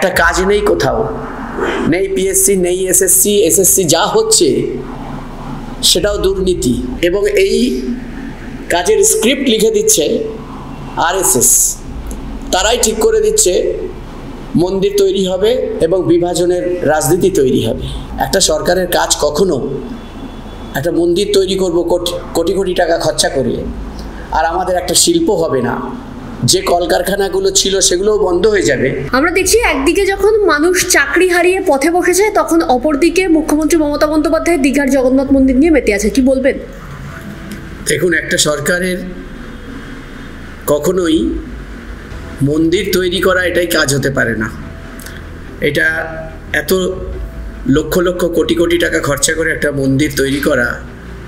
একটা কাজ নেই কোথাও, নেই পিএসসি, নেই এসএসসি যা হচ্ছে সেটাও দুর্নীতি। এবং এই কাজের স্ক্রিপ্ট লিখে দিচ্ছে আরএসএস। তারাই ঠিক করে দিচ্ছে মন্দির তৈরি হবে এবং বিভাজনের রাজনীতি তৈরি হবে। একটা সরকারের কাজ কখনো একটা মন্দির তৈরি করব কোটি কোটি টাকা খরচা করিয়ে, আর আমাদের একটা শিল্প হবে না, যে কলকারখানাগুলো ছিল সেগুলোও বন্ধ হয়ে যাবে। আমরা দেখছি একদিকে যখন মানুষ চাকরি হারিয়ে পথে বসেছে, তখন অপরদিকে মুখ্যমন্ত্রী মমতা বন্দ্যোপাধ্যায় দীঘার জগন্নাথ মন্দির নিয়ে মেতে আছে। কি বলবেন? দেখুন, একটা সরকারের কখনোই মন্দির তৈরি করা এটাই কাজ হতে পারে না। এটা এত লক্ষ লক্ষ কোটি কোটি টাকা খরচা করে একটা মন্দির তৈরি করা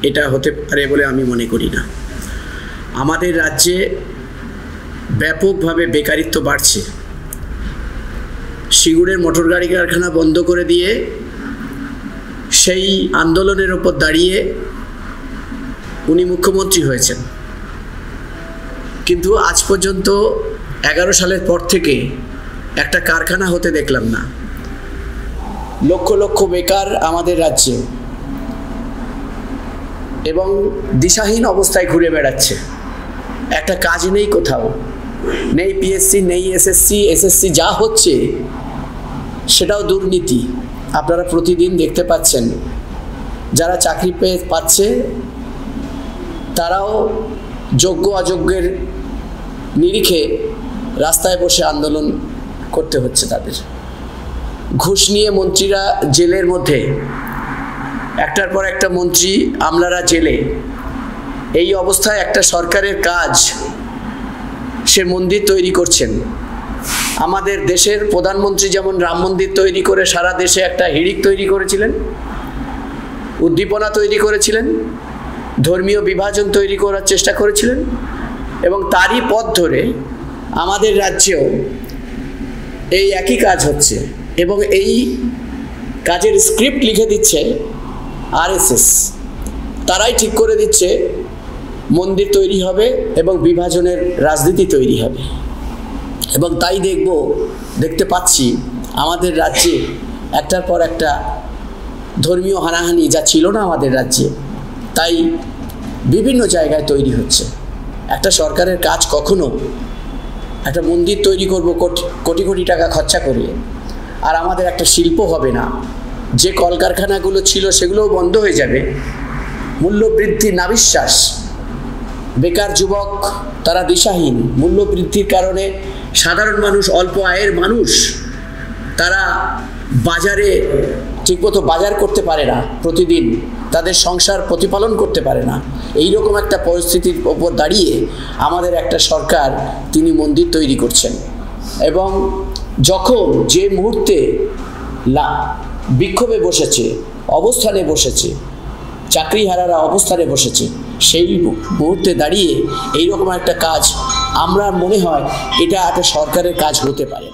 এটা হতে পারে বলে আমি মনে করি না। আমাদের রাজ্যে ব্যাপকভাবে বেকারিত্ব বাড়ছে। সিঙ্গুরের মোটর গাড়ি কারখানা বন্ধ করে দিয়ে সেই আন্দোলনের ওপর দাঁড়িয়ে উনি মুখ্যমন্ত্রী হয়েছেন, কিন্তু আজ পর্যন্ত 11 সালের পর থেকে একটা কারখানা হতে দেখলাম না। লক্ষ লক্ষ বেকার আমাদের রাজ্যে এবং দিশাহীন অবস্থায় ঘুরে বেড়াচ্ছে। একটা কাজ নেই কোথাও, নেই পিএসসি, নেই এসএসসি যা হচ্ছে সেটাও দুর্নীতি। আপনারা প্রতিদিন দেখতে পাচ্ছেন যারা চাকরি পাচ্ছে তারাও যোগ্য অযোগ্যের নিরিখে রাস্তায় বসে আন্দোলন করতে হচ্ছে তাদের। ঘুষ নিয়ে মন্ত্রীরা জেলের মধ্যে, একটার পর একটা মন্ত্রী আমলারা জেলে। এই অবস্থায় একটা সরকারের কাজ সে মন্দির তৈরি করছেন। আমাদের দেশের প্রধানমন্ত্রী যেমন রাম মন্দির তৈরি করে সারা দেশে একটা হিড়িক তৈরি করেছিলেন, উদ্দীপনা তৈরি করেছিলেন, ধর্মীয় বিভাজন তৈরি করার চেষ্টা করেছিলেন, এবং তারই পথ ধরে আমাদের রাজ্যেও এই একই কাজ হচ্ছে। এবং এই কাজের স্ক্রিপ্ট লিখে দিচ্ছে আরএসএস। তারাই ঠিক করে দিচ্ছে মন্দির তৈরি হবে এবং বিভাজনের রাজনীতি তৈরি হবে। এবং তাই দেখতে পাচ্ছি আমাদের রাজ্যে একটার পর একটা ধর্মীয় হানাহানি যা ছিল না আমাদের রাজ্যে, তাই বিভিন্ন জায়গায় তৈরি হচ্ছে। একটা সরকারের কাজ কখনো একটা মন্দির তৈরি করব কোটি কোটি টাকা খরচা করিয়ে, আর আমাদের একটা শিল্প হবে না, যে কলকারখানাগুলো ছিল সেগুলোও বন্ধ হয়ে যাবে, মূল্যবৃদ্ধি নাবিশ্বাস, বেকার যুবক তারা দিশাহীন, মূল্যবৃদ্ধির কারণে সাধারণ মানুষ, অল্প আয়ের মানুষ, তারা বাজারে ঠিকমতো বাজার করতে পারে না, প্রতিদিন তাদের সংসার প্রতিপালন করতে পারে না। এই রকম একটা পরিস্থিতির ওপর দাঁড়িয়ে আমাদের একটা সরকার তিনি মন্দির তৈরি করছেন। এবং যখন যে মুহূর্তে বিক্ষোভে বসেছে, অবস্থানে বসেছে, চাকরিহারারা অবস্থানে বসেছে, সেই মুহূর্তে দাঁড়িয়ে এইরকম একটা কাজ আমরা মনে হয় এটা একটা সরকারের কাজ হতে পারে।